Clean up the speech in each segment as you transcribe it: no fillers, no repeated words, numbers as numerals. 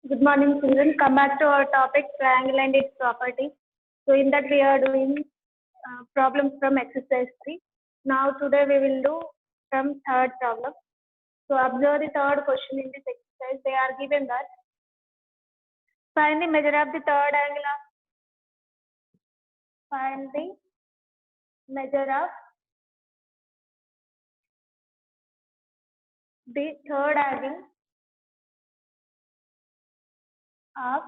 Good morning, children. Come back to our topic, triangle and its properties. So in that we are doing problems from exercise 3. Now today we will do from third problem. So observe the third question in this exercise. They are given that find the measure of the third angle of find the measure of the third angle of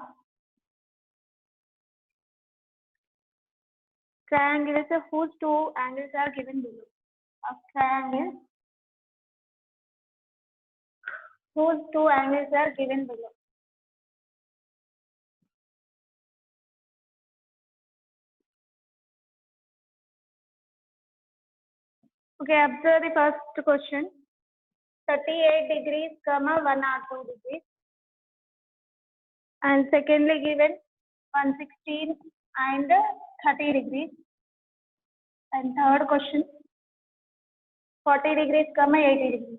triangles whose two angles are given below. Of triangles whose two angles are given below. Okay, observe the first question. 38 degrees, 102 degrees. And secondly given 116 and 30 degrees. And third question 40 degrees, 80 degrees.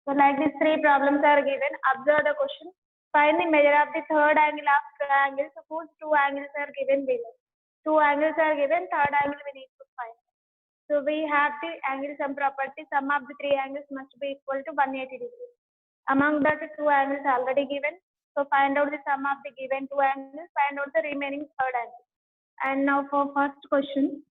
So like these three problems are given. Observe the question. Find the measure of the third angle of triangles whose two angles are given below. Two angles are given, third angle we need to find. So we have the angle sum property. Sum of the three angles must be equal to 180 degrees. Among that, two angles already given. So find out the sum of the given two angles, find out the remaining third angle. And now for first question.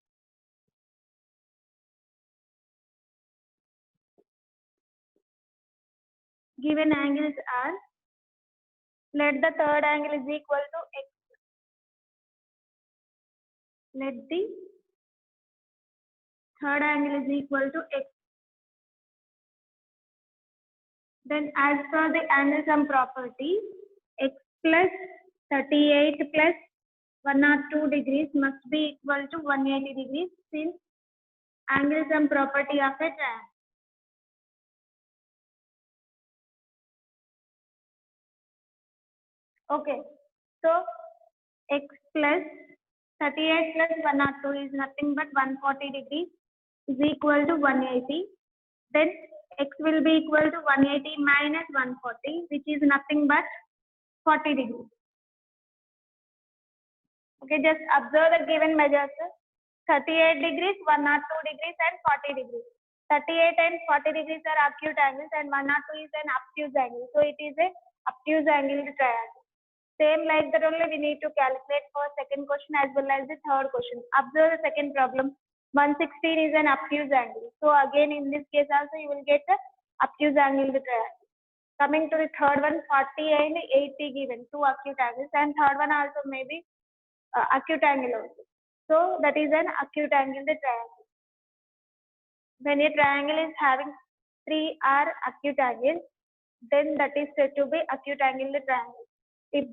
Given angles are, let the third angle is equal to x. Let the third angle is equal to x. Then as per the angle sum property, x plus 38 plus 102 degrees must be equal to 180 degrees since angle sum property of a triangle. Okay, so x plus 38 plus 102 is nothing but 140 degrees is equal to 180. Then x will be equal to 180 minus 140, which is nothing but 40 degrees. Okay, just observe the given measures. 38 degrees, 102 degrees and 40 degrees. 38 and 40 degrees are acute angles and 102 is an obtuse angle. So it is a obtuse angled triangle. Same like that only we need to calculate for second question as well as the third question. Observe the second problem. 116 is an obtuse angle. So again in this case also you will get the obtuse angled triangle. Coming to the third one, 40 and 80 given, two acute angles, and third one also maybe acute angle also. So that is an acute angled triangle. When a triangle is having three are acute angles, then that is said to be acute angled triangle. If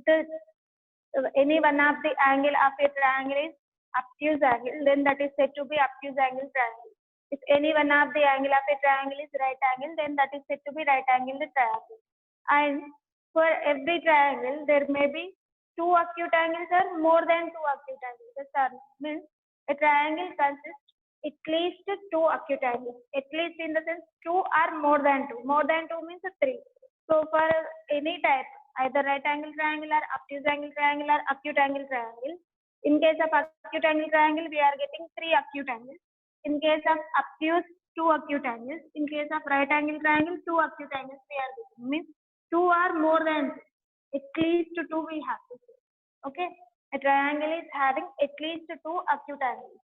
any one of the angle of a triangle is obtuse angle, then that is said to be obtuse angle triangle. If any one of the angle of a triangle is right angle, then that is said to be right angled triangle. And for every triangle, there may be two acute angles or more than two acute angles. This means a triangle consists at least two acute angles. At least in the sense two or more than two. More than two means three. So for any type, either right angle triangle or obtuse angle triangle or acute angle triangle. In case of acute angle triangle, we are getting three acute angles. In case of obtuse, two acute angles. In case of right angle triangle, two acute angles we are getting. Means two or more than two. At least two we have to say. Okay, a triangle is having at least two acute angles.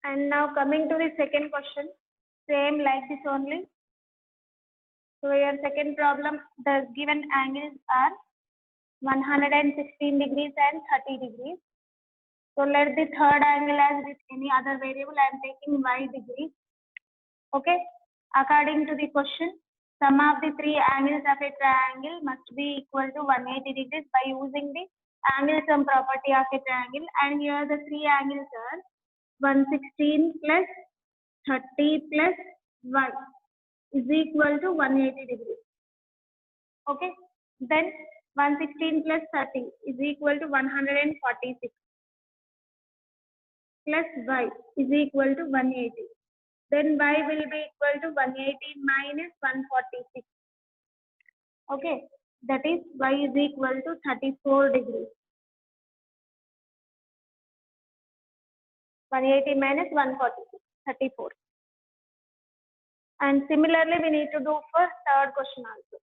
And now coming to the second question, same like this only. So here second problem, the given angles are 116 degrees and 30 degrees. So let the third angle as with any other variable. I am taking y degree. Okay. According to the question, sum of the three angles of a triangle must be equal to 180 degrees by using the angle sum property of a triangle. And here the three angles are 116 plus 30 plus y is equal to 180 degrees. Okay. Then 116 plus 30 is equal to 146 plus y is equal to 180. Then y will be equal to 180 minus 146. Okay, that is y is equal to 34 degrees. 180 minus 146, 34. And similarly, we need to do for third question also.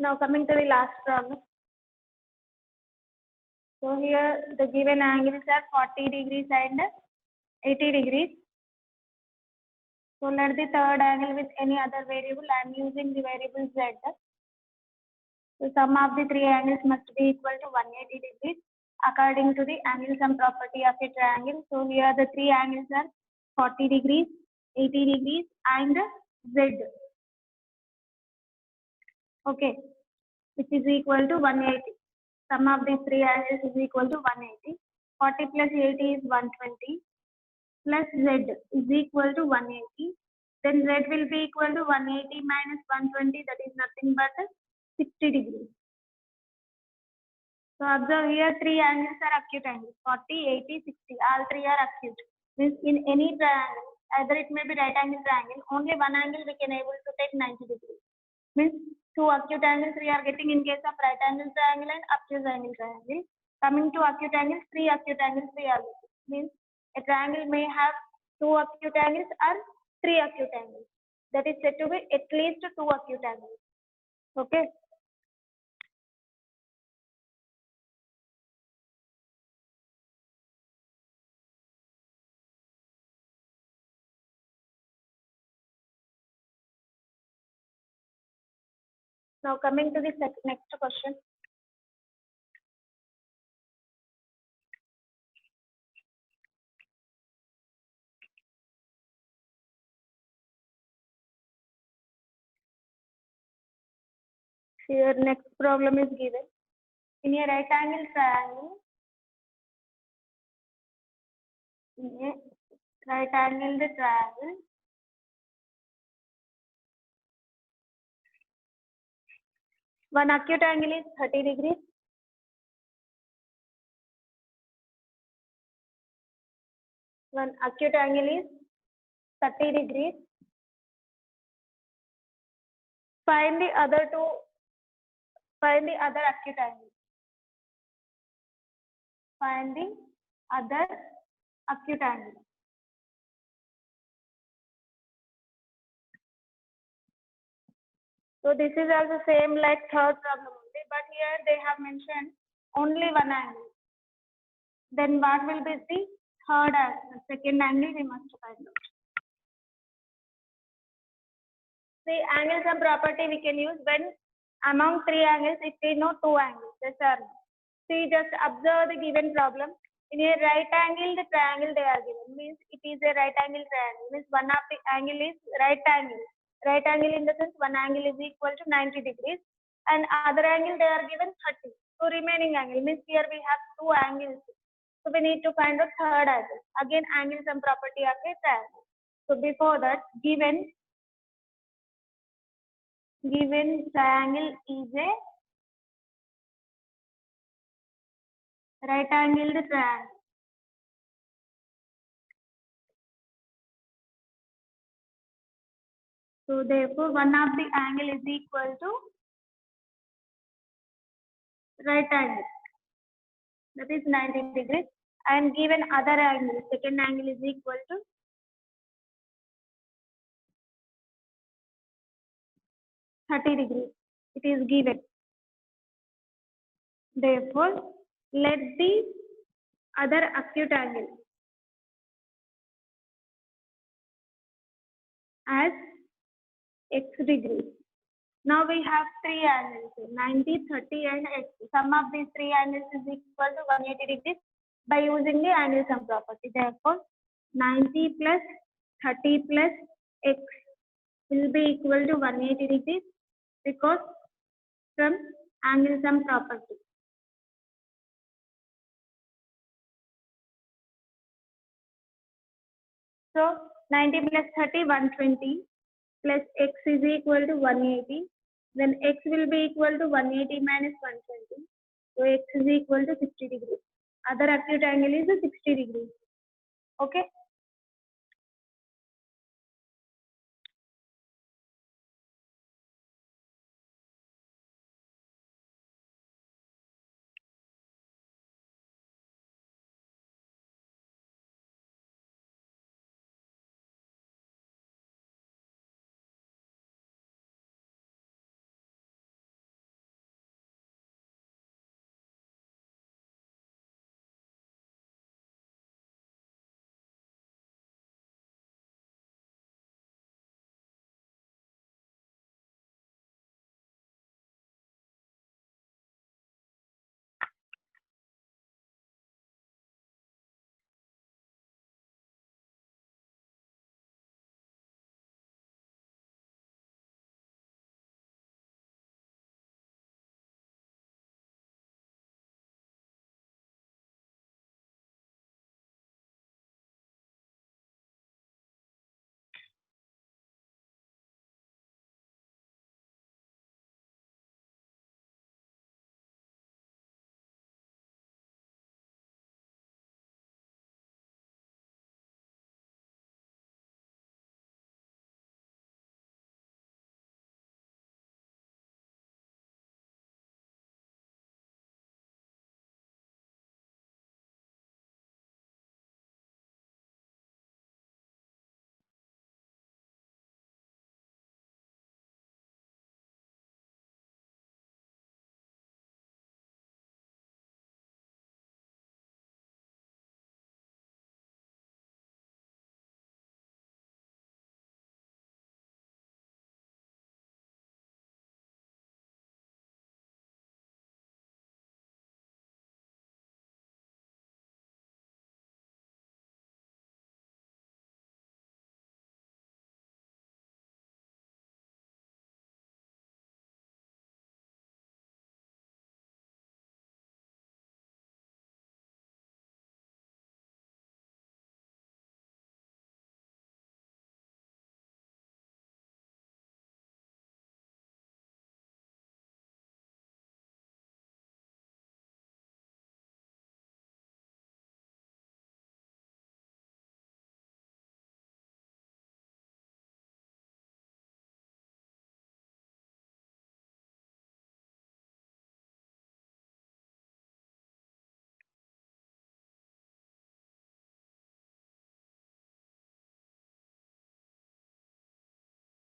Now coming to the last problem. So here the given angles are 40 degrees and 80 degrees. So let the third angle with any other variable. I am using the variable z. So sum of the three angles must be equal to 180 degrees according to the angle sum property of a triangle. So here the three angles are 40 degrees, 80 degrees and z. Okay, which is equal to 180. Sum of these three angles is equal to 180. 40 plus 80 is 120 plus z is equal to 180. Then z will be equal to 180 minus 120, that is nothing but 60 degrees. So observe here three angles are acute angles, 40, 80, 60. All three are acute. Means in any triangle, either it may be right angle triangle, only one angle we can able to take 90 degrees. Means two acute angles we are getting in case of right angle triangle and obtuse angle triangle. Coming to acute angles, three acute angles we are getting. Means a triangle may have two acute angles or three acute angles. That is said to be at least two acute angles. Okay. Now coming to the next question. Here next problem is given. In a right angle triangle, one acute angle is 30 degrees. One acute angle is 30 degrees. Find the other acute angle. Find the other acute angle. So this is also same like third problem only, but here they have mentioned only one angle. Then what will be the third angle? Second angle we must find out. The angle sum property we can use when among three angles if we know two angles. Yes or no? See, just observe the given problem. In a right angle, the triangle they are given means it is a right angle triangle. Means one of the angle is right angle. Right angle in the sense one angle is equal to 90 degrees and other angle they are given 30. So remaining angle means here we have two angles. So we need to find a third angle. Again, angle sum property of a triangle. So before that, given triangle is a right angled triangle. So therefore, one of the angle is equal to right angle, that is 90 degrees, and given other angle, second angle is equal to 30 degrees. It is given. Therefore, let the other acute angle as x degrees. Now we have three angles, 90, 30 and x. Sum of these three angles is equal to 180 degrees by using the angle sum property. Therefore, 90 plus 30 plus x will be equal to 180 degrees because from angle sum property. So 90 plus 30, 120 plus x is equal to 180. Then x will be equal to 180 minus 120. So x is equal to 60 degrees. Other acute angle is 60 degrees. Okay.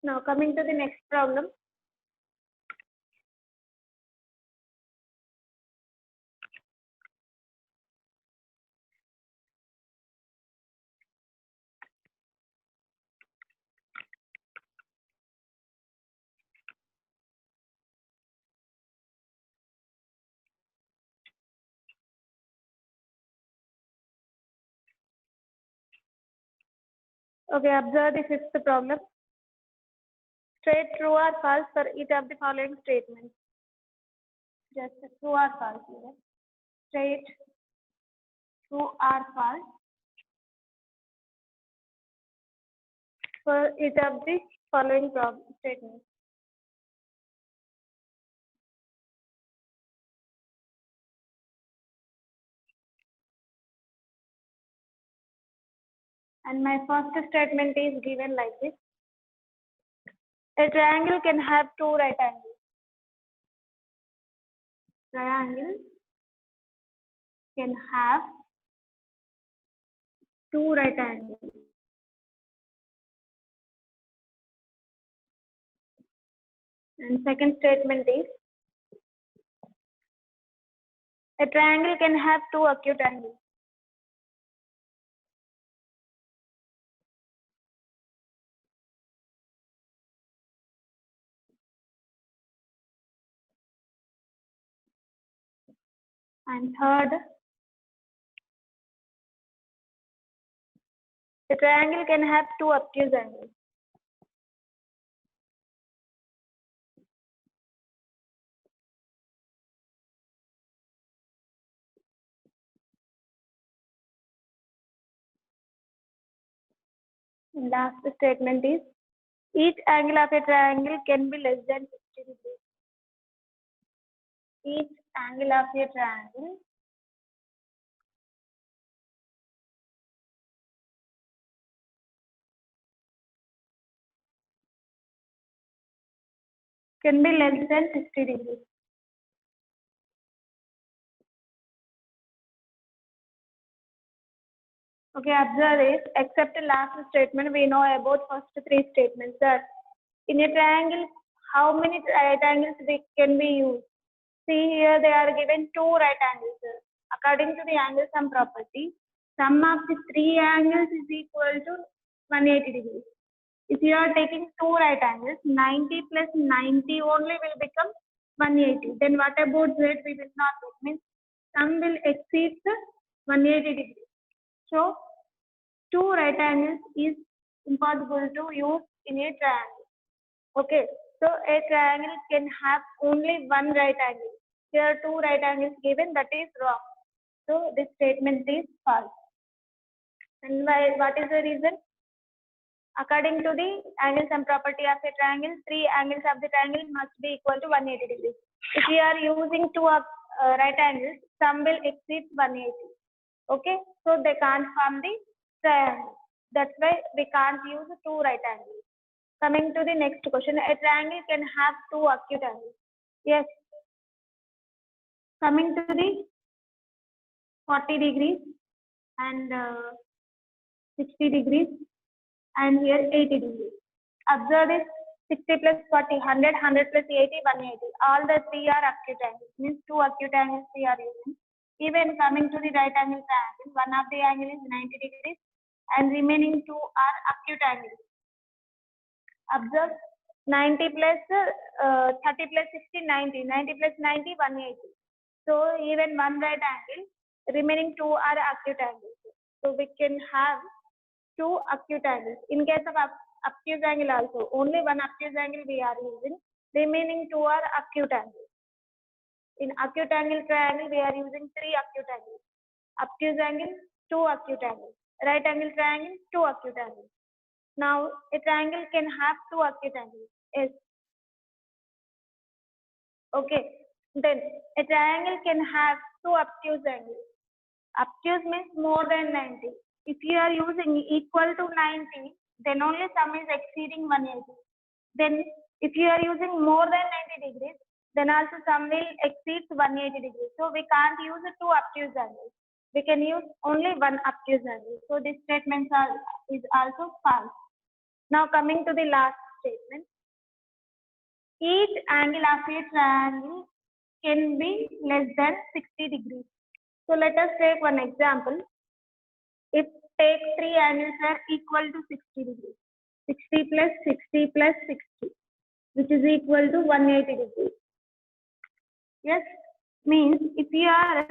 Now coming to the next problem. Okay, observe the fifth problem. State true or false for each of the following statements. Just true or false here. State true or false for each of the following statements. And my first statement is given like this. A triangle can have two right angles. Triangle can have two right angles. And second statement is a triangle can have two acute angles. And third, a triangle can have two obtuse angles. And last statement is each angle of a triangle can be less than 60 degrees. Each angle of a triangle can be less than 60 degrees. Okay, observe it. Except the last statement, we know about first three statements. That in a triangle, how many right angles can be used? See here, they are given two right angles. According to the angle sum property, sum of the three angles is equal to 180 degrees. If you are taking two right angles, 90 plus 90 only will become 180. Then what about Z? We will not get. Means sum will exceed the 180 degrees. So two right angles is impossible to use in a triangle. Okay, so a triangle can have only one right angle. There are two right angles given, that is wrong. So this statement is false. And what is the reason? According to the angle sum property of a triangle, three angles of the triangle must be equal to 180 degrees. If we are using two right angles, sum will exceed 180. Okay, so they can't form the triangle. That's why we can't use two right angles. Coming to the next question, a triangle can have two acute angles. Yes. Coming to the 40 degrees and 60 degrees and here 80 degrees. Observe this 60 plus 40, 100, 100 plus 80, 180. All the three are acute angles. Means two acute angles we are using. Even coming to the right angle triangle, one of the angle is 90 degrees and remaining two are acute angles. Observe 90 plus 30 plus 60, 90. 90 plus 90, 180. So even one right angle, remaining two are acute angles. So we can have two acute angles. In case of obtuse angle also, only one obtuse angle we are using. Remaining two are acute angles. In acute angle triangle, we are using three acute angles. Obtuse angle, two acute angles. Right angle triangle, two acute angles. Now, a triangle can have two acute angles. Yes. Okay. Then, a triangle can have two obtuse angles. Obtuse means more than 90. If you are using equal to 90, then only sum is exceeding 180. Then, if you are using more than 90 degrees, then also sum will exceed 180 degrees. So, we can't use two obtuse angles. We can use only one obtuse angle. So, this statement is also false. Now, coming to the last statement. Each angle of a triangle can be less than 60 degrees. So let us take one example. If take three angles are equal to 60 degrees, 60 plus 60 plus 60, which is equal to 180 degrees. Yes, means if you are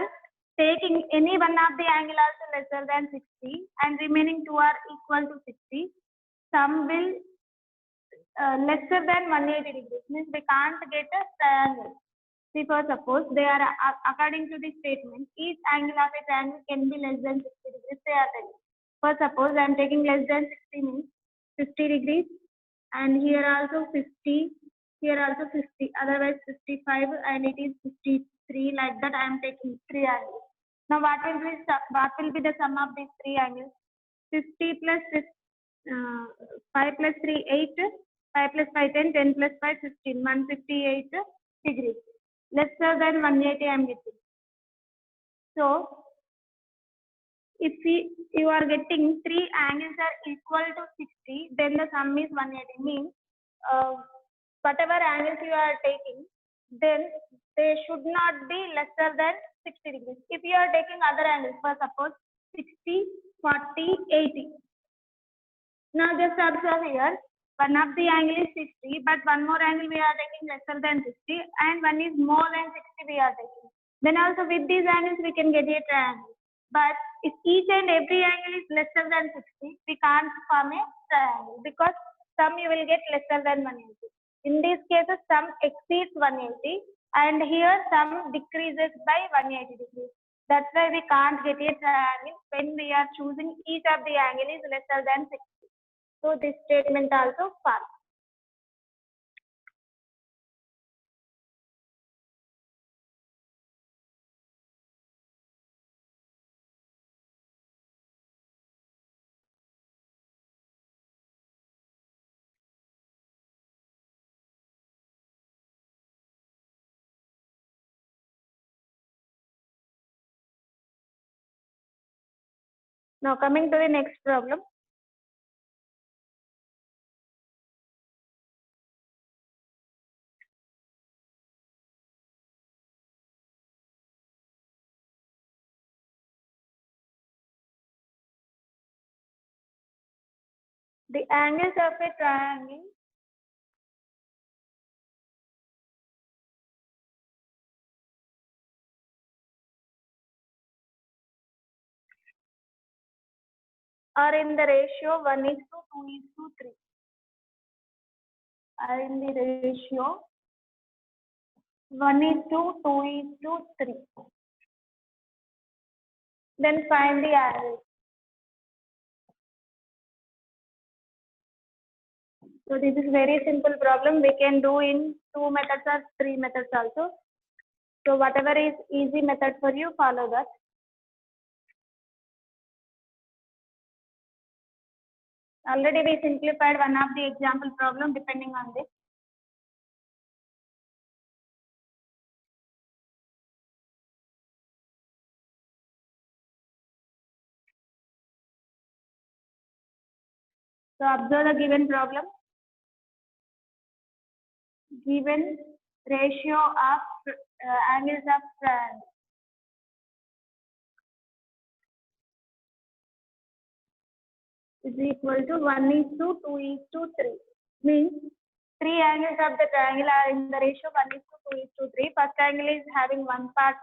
taking any one of the angle also lesser than 60 and remaining two are equal to 60, sum will lesser than 180 degrees, means we can't get a triangle. See, for suppose they are according to the statement, each angle of a triangle can be less than 60 degrees. They are telling. For suppose I am taking less than 60 means 50 degrees, and here also 50, here also 50, otherwise 55, and it is 53. Like that, I am taking three angles. Now, what will be the sum of these three angles? 50 plus 5 plus 3 8, 5 plus 5 10, 10 plus 5 15, 158 degrees. Lesser than 180 I am getting. So, if you are getting three angles are equal to 60, then the sum is 180. Means whatever angles you are taking, then they should not be lesser than 60 degrees. If you are taking other angles, for suppose 60, 40, 80. Now just observe here, one of the angle is 60, but one more angle we are taking lesser than 60, and one is more than 60 we are taking. Then also with these angles we can get a triangle. But if each and every angle is lesser than 60, we can't form a triangle because sum you will get lesser than 180. In these cases, sum exceeds 180, and here sum decreases by 180 degrees. That's why we can't get a triangle when we are choosing each of the angle is lesser than 60. So this statement also false. Now coming to the next problem. The angles of a triangle are in the ratio 1:2:3. Are in the ratio 1:2:3. Then find the angle. So this is very simple problem. We can do in 2 methods or 3 methods also. So whatever is easy method for you, follow that. Already we simplified one of the example problem depending on this. So observe the given problem. Given ratio of angles of triangle is equal to 1:2:3. Means three angles of the triangle are in the ratio 1:2:3. First angle is having one part,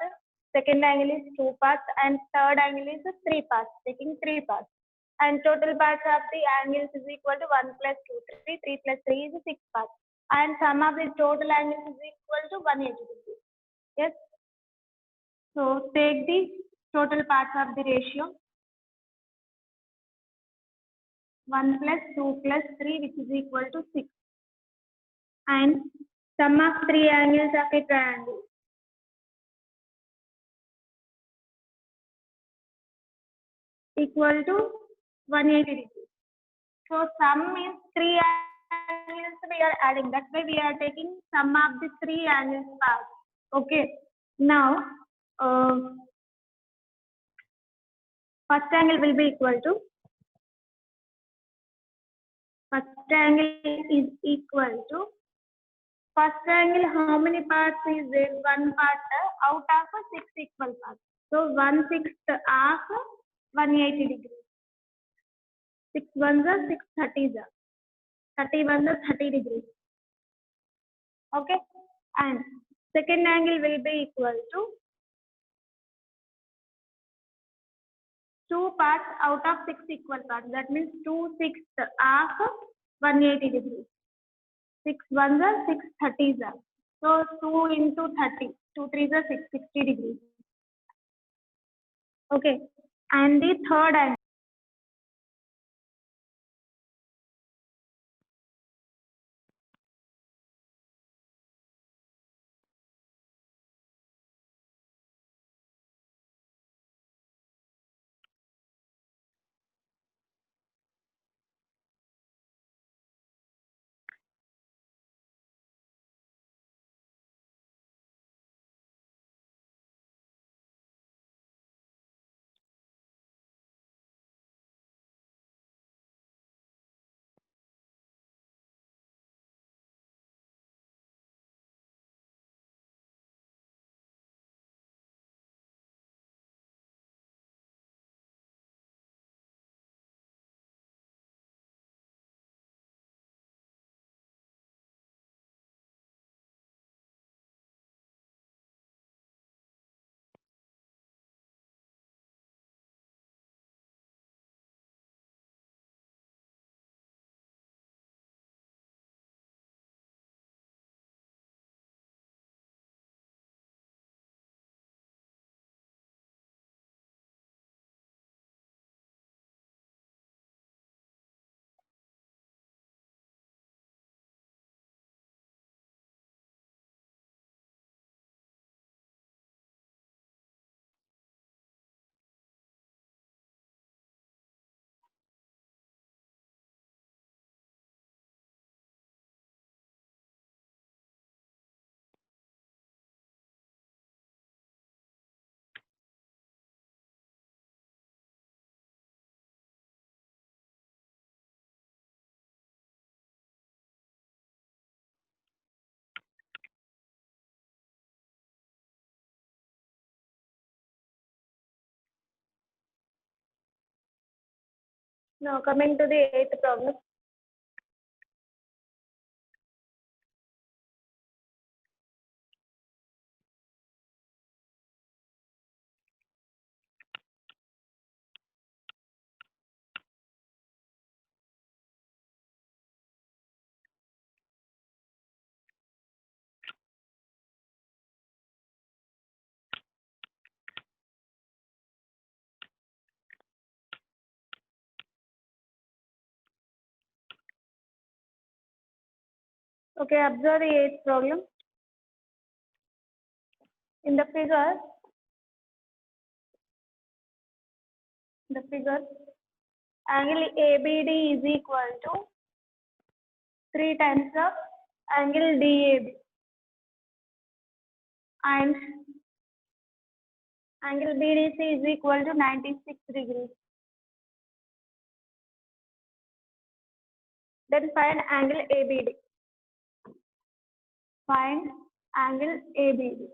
second angle is two parts, and third angle is three parts, taking three parts. And total parts of the angles is equal to 1 plus 2, 3, 3 plus 3 is 6 parts. And sum of the total angles is equal to 180 degrees. Yes. So take the total parts of the ratio. 1 plus 2 plus 3, which is equal to 6. And sum of three angles of a triangle equal to 180 degrees. So sum means three angles we are adding. That's why we are taking sum of the three angles part. Okay. Now, first angle will be equal to First angle is equal to, first angle how many parts is there? One part out of 6 equal parts. So 1/6 of 180 degrees. 6 ones are 6 30s are 31 are 30 degrees. Okay, and second angle will be equal to 2 parts out of 6 equal parts. That means 2/6 of 180 degrees. 6 ones are 6 30s are. So 2 into 30. 2 3s are 60 degrees. Okay, and the third angle. Now coming to the eighth problem. Okay, observe the eighth problem. In the figure, angle ABD is equal to 3 times of angle DAB, and angle BDC is equal to 96 degrees. Then find angle ABD. Find angle ABD.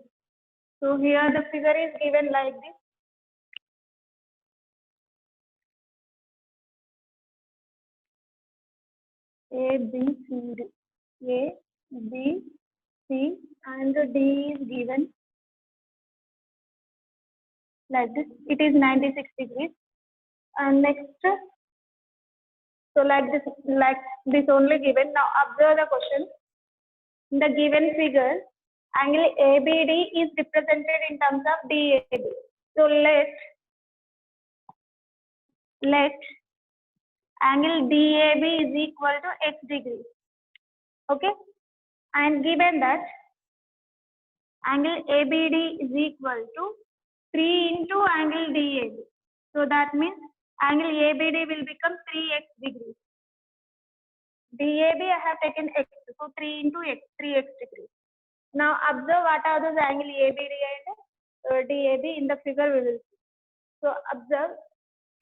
So here the figure is given like this. A, B, C, D. A, B, C, and D is given like this. It is 96 degrees. And next, so like this only given. Now observe the question. In the given figure, angle ABD is represented in terms of DAB. So let angle DAB is equal to x degrees. Okay, and given that angle ABD is equal to 3 into angle DAB. So that means angle ABD will become 3x degrees. DAB I have taken x, so 3 into x, 3x degrees. Now observe what are those angle ABD and DAB in the figure we will see. So observe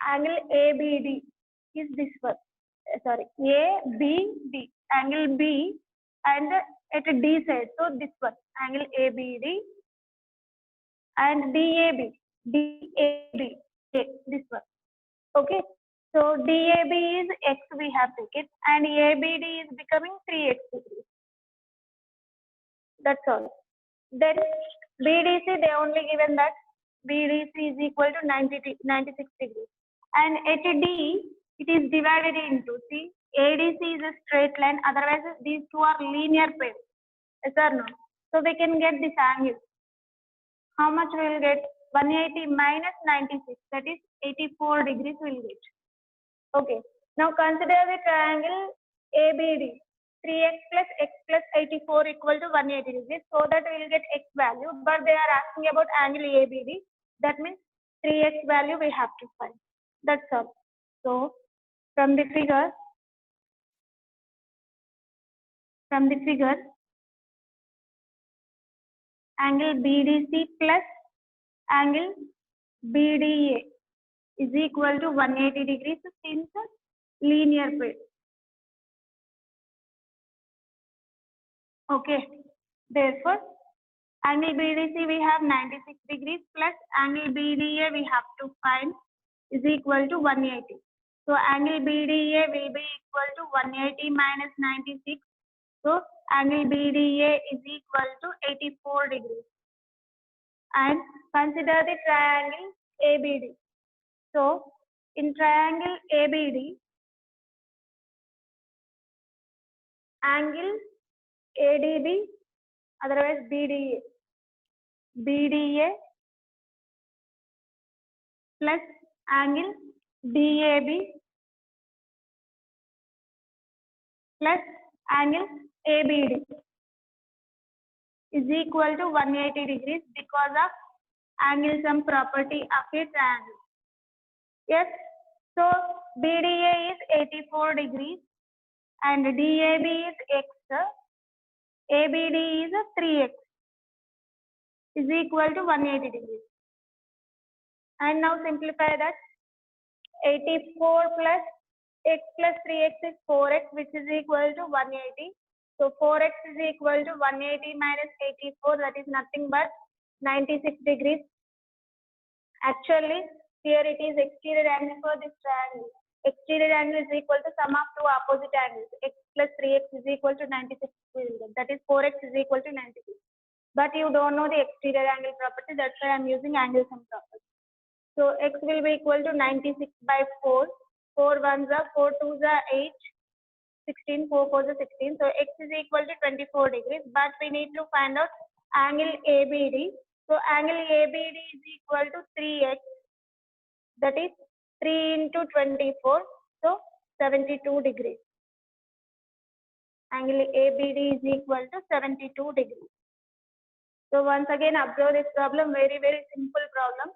angle ABD is this one. sorry, ABD, angle B and at D side. So this one, angle ABD and DAB, this one. Okay. So DAB is X we have taken and ABD is becoming 3X degrees. That's all. Then BDC, they only given that BDC is equal to 96 degrees. And at D, it is divided into, see, ADC is a straight line, otherwise these two are linear pairs. Yes or no? So we can get this angle. How much we will get? 180 minus 96, that is 84 degrees we will get. Okay. Now consider the triangle ABD. 3x plus x plus 84 equal to 180 degrees. So that we will get x value. But they are asking about angle ABD. That means 3x value we have to find. That's all. So from the figure, angle BDC plus angle BDA is equal to 180 degrees since linear pair. Okay. Therefore, angle BDC we have 96 degrees plus angle BDA we have to find is equal to 180. So angle BDA will be equal to 180 minus 96. So angle BDA is equal to 84 degrees. And consider the triangle ABD. So in triangle ABD, angle ADB, otherwise BDA plus angle DAB plus angle ABD is equal to 180 degrees because of angle sum property of a triangle. Yes, so BDA is 84 degrees and DAB is x, ABD is 3x is equal to 180 degrees. And now simplify that. 84 plus x plus 3x is 4x, which is equal to 180. So 4x is equal to 180 minus 84, that is nothing but 96 degrees. Actually, here it is exterior angle for this triangle. Exterior angle is equal to sum of two opposite angles. X plus 3x is equal to 96. That is 4x is equal to 96. But you don't know the exterior angle property. That's why I'm using angle sum property. So x will be equal to 96 by 4. 4 ones are 4 twos are 8. 16, 4 fours are 16. So x is equal to 24 degrees. But we need to find out angle ABD. So angle ABD is equal to 3x. That is 3 into 24. So 72 degrees. Angle ABD is equal to 72 degrees. So once again observe this problem, very simple problem.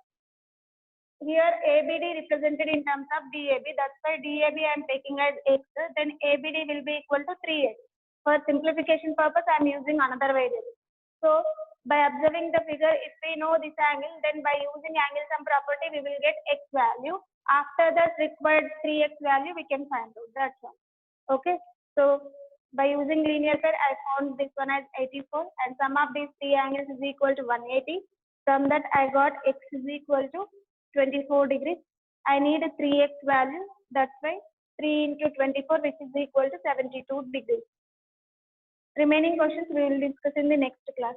Here ABD represented in terms of DAB, that's why DAB I am taking as x, then ABD will be equal to 3x. For simplification purpose I am using another variable. So by observing the figure, if we know this angle, then by using angle sum property we will get x value. After that required 3x value we can find out, that's all. Okay, so by using linear pair I found this one as 84 and sum of these three angles is equal to 180. From that I got x is equal to 24 degrees. I need a 3x value, that's why 3 into 24, which is equal to 72 degrees. Remaining questions we will discuss in the next class.